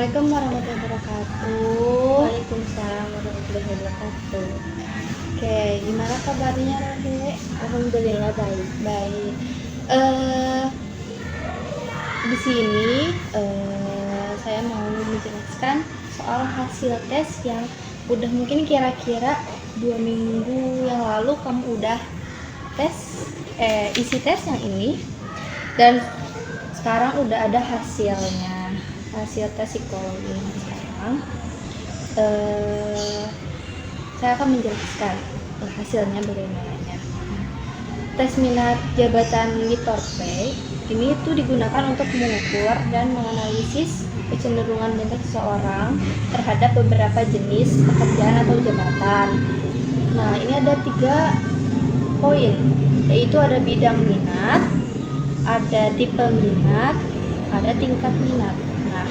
Assalamualaikum warahmatullahi wabarakatuh. Waalaikumsalam warahmatullahi wabarakatuh. Oke, gimana kabarnya Rohe? Alhamdulillah baik. Baik. Eh, di sini saya mau menjelaskan soal hasil tes yang udah mungkin kira-kira 2 minggu yang lalu kamu udah isi tes yang ini, dan sekarang udah ada hasilnya, hasil tes psikologi. Sekarang saya akan menjelaskan hasilnya bagaimana. Tes minat jabatan Litorpe ini tuh digunakan untuk mengukur dan menganalisis kecenderungan minat seseorang terhadap beberapa jenis pekerjaan atau jabatan. Nah, ini ada 3 poin, yaitu ada bidang minat, ada tipe minat, ada tingkat minat. Nah,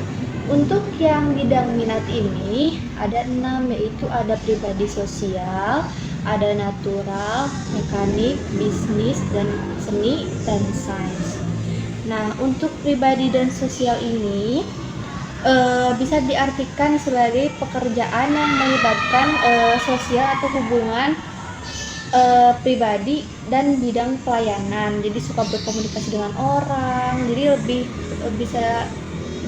untuk yang bidang minat ini ada 6, yaitu ada pribadi sosial, ada natural, mekanik, bisnis, dan seni, dan sains. Nah, untuk pribadi dan sosial ini bisa diartikan sebagai pekerjaan yang melibatkan sosial atau hubungan pribadi dan bidang pelayanan. Jadi suka berkomunikasi dengan orang, jadi lebih bisa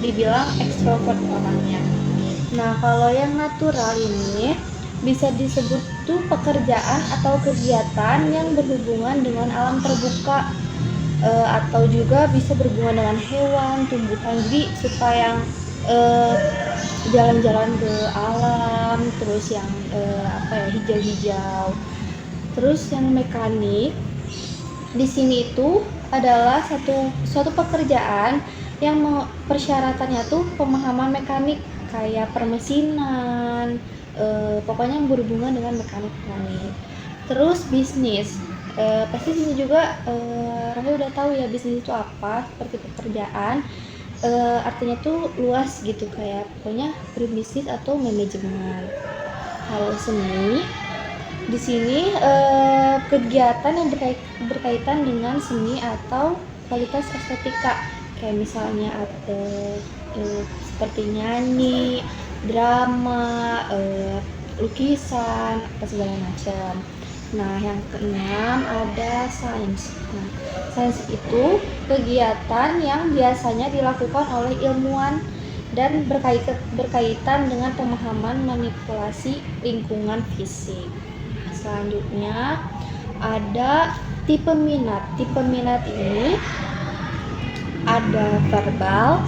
dibilang ekstrovert orangnya. Nah, kalau yang natural ini bisa disebut tuh pekerjaan atau kegiatan yang berhubungan dengan alam terbuka, atau juga bisa berhubungan dengan hewan, tumbuhan. Jadi suka yang jalan-jalan ke alam, terus yang hijau-hijau. Terus yang mekanik di sini itu adalah suatu pekerjaan yang persyaratannya tuh pemahaman mekanik kayak permesinan, pokoknya yang berhubungan dengan mekanik. Terus bisnis, pasti sini juga Rani udah tahu ya bisnis itu apa, seperti pekerjaan. Artinya tuh luas gitu, kayak pokoknya berbisnis atau manajemen. Kalau seni di sini kegiatan yang berkaitan dengan seni atau kualitas estetika, kayak misalnya ada seperti nyanyi, drama, lukisan, apa segala macam. Nah, yang keenam ada sains. Nah, sains itu kegiatan yang biasanya dilakukan oleh ilmuwan dan berkaitan dengan pemahaman manipulasi lingkungan fisik. Selanjutnya ada tipe minat. Tipe minat ini ada verbal,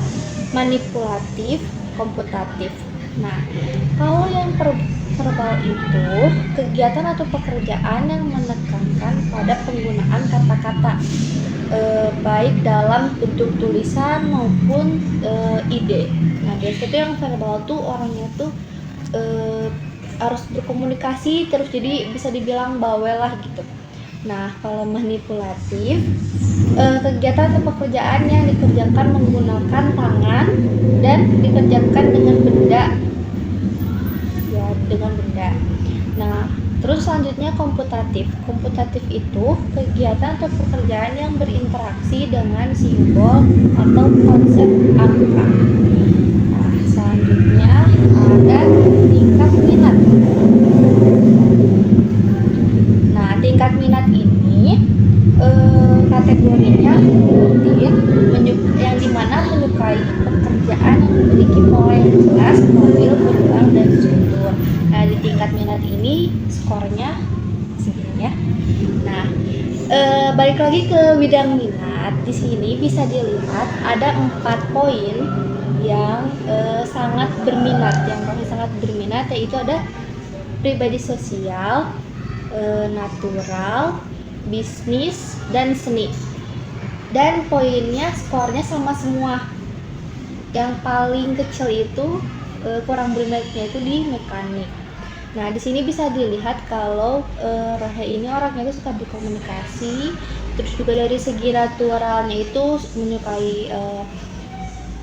manipulatif, komputatif. Nah, kalau yang verbal itu kegiatan atau pekerjaan yang menekankan pada penggunaan kata-kata, baik dalam bentuk tulisan maupun ide. Nah, biasanya tuh yang verbal tuh orangnya tuh harus berkomunikasi terus, jadi bisa dibilang bawel lah gitu. Nah, kalau manipulatif kegiatan atau pekerjaan yang dikerjakan menggunakan tangan dan dikerjakan dengan benda. Nah, terus selanjutnya komputatif. Komputatif itu kegiatan atau pekerjaan yang berinteraksi dengan simbol atau konsep angka. Nah, selanjutnya ada tingkat minat. Nah, tingkat minat ini kategorinya rutin, yang dimana menyukai pekerjaan yang memiliki pola yang jelas, stabil, berulang, dan struktur. Nah, di tingkat minat ini skornya segini ya. Nah, balik lagi ke bidang minat. Di sini bisa dilihat ada 4 poin yang sangat berminat, yaitu ada pribadi sosial, natural, bisnis, dan seni. Dan poinnya, skornya sama semua. Yang paling kecil itu kurang berminatnya itu di mekanik. Nah, di sini bisa dilihat kalau Rohe ini orangnya itu suka berkomunikasi, terus juga dari segi naturalnya itu menyukai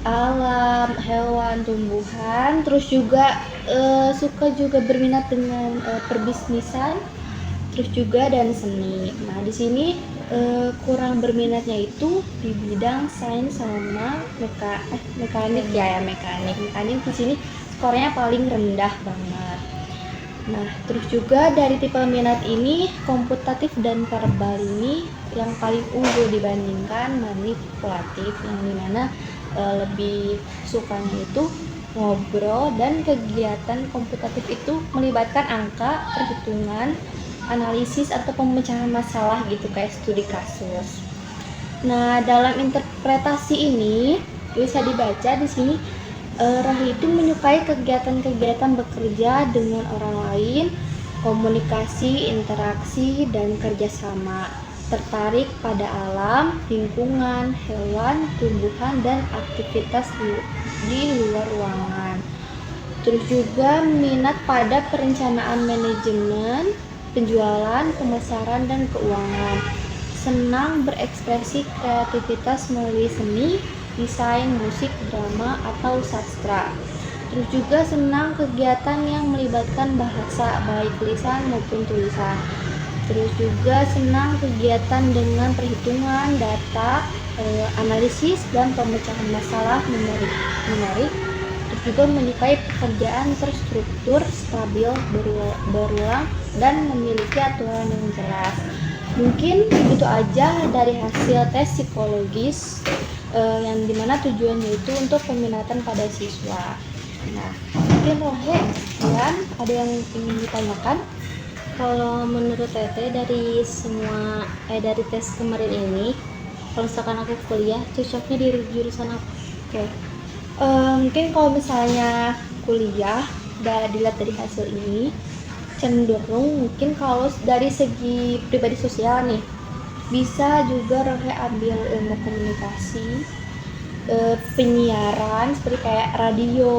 alam, hewan, tumbuhan, terus juga suka juga berminat dengan perbisnisan, terus juga dan seni. Nah, di sini kurang berminatnya itu di bidang sains sama mekanik ya, mekanik di sini skornya paling rendah banget. Nah, terus juga dari tipe minat ini komputatif dan verbal ini yang paling unggul dibandingkan manipulatif, yang dimana lebih sukanya itu ngobrol, dan kegiatan komputatif itu melibatkan angka, perhitungan, analisis atau pemecahan masalah gitu, kayak studi kasus. Nah, dalam interpretasi ini bisa dibaca di sini Rohli itu menyukai kegiatan-kegiatan bekerja dengan orang lain, komunikasi, interaksi, dan kerjasama. Tertarik pada alam, lingkungan, hewan, tumbuhan, dan aktivitas di luar ruangan. Terus juga minat pada perencanaan manajemen, penjualan, pemasaran, dan keuangan. Senang berekspresi kreativitas melalui seni, desain, musik, drama, atau sastra. Terus juga senang kegiatan yang melibatkan bahasa, baik lisan maupun tulisan. Terus juga senang kegiatan dengan perhitungan, data, analisis, dan pemecahan masalah menarik. Terus juga menyukai pekerjaan terstruktur, stabil, berulang, dan memiliki aturan yang jelas. Mungkin itu aja dari hasil tes psikologis yang dimana tujuannya itu untuk peminatan pada siswa. Nah, mungkin Rohe, kalian ada yang ingin ditanyakan? Kalau menurut Teteh dari tes kemarin ini, kalau misalkan aku kuliah cocoknya di jurusan apa? Oke. Mungkin kalau misalnya kuliah dilihat dari hasil ini, cenderung mungkin kalau dari segi pribadi sosial nih, bisa juga Rohe ambil ilmu komunikasi, penyiaran seperti kayak radio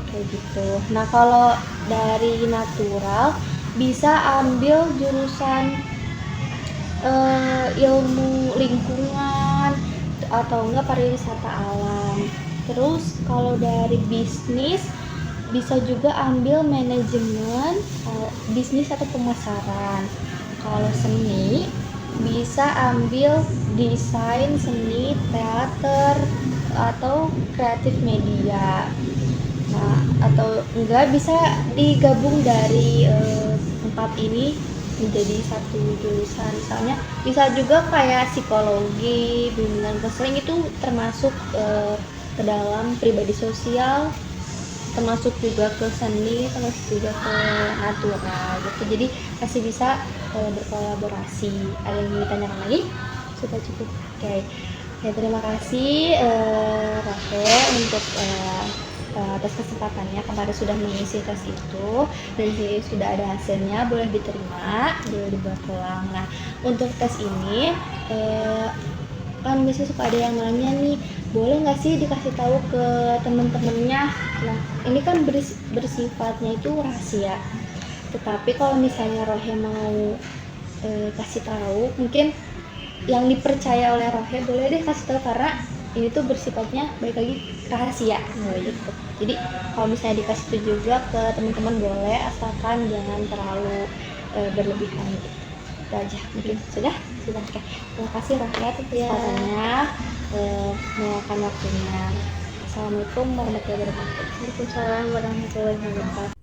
kayak gitu. Nah, kalau dari natural bisa ambil jurusan ilmu lingkungan atau enggak pariwisata alam. Terus kalau dari bisnis bisa juga ambil manajemen bisnis atau pemasaran. Kalau seni bisa ambil desain seni, teater, atau kreatif media. Nah, atau enggak bisa digabung dari empat ini menjadi satu jurusan. Misalnya bisa juga kayak psikologi, bimbingan konseling, itu termasuk ke dalam pribadi sosial, termasuk juga ke seni, termasuk juga ke natural gitu. Jadi masih bisa berkolaborasi. Ada yang ingin ditanyakan lagi? Sudah cukup. Oke. Ya, terima kasih Rafael untuk atas kesempatannya. Kemarin sudah mengisi tes itu dan sudah ada hasilnya, boleh diterima, boleh dibuat ulang. Nah, untuk tes ini kan biasanya suka ada yang nanya nih, boleh nggak sih dikasih tahu ke teman-temannya? Nah, ini kan bersifatnya itu rahasia. Tetapi kalau misalnya Rohe mau kasih tahu, mungkin yang dipercaya oleh Rohe boleh deh kasih tahu, karena ini tuh bersifatnya baik lagi rahasia gitu. Jadi kalau misalnya dikasih itu juga ke teman-teman boleh, asalkan jangan terlalu berlebihan gitu. Itu aja mungkin. Sudah. Oke. Terima kasih Rohe atas kesempatannya, meluangkan waktunya. Assalamualaikum warahmatullahi wabarakatuh. Waalaikumsalam warahmatullahi wabarakatuh.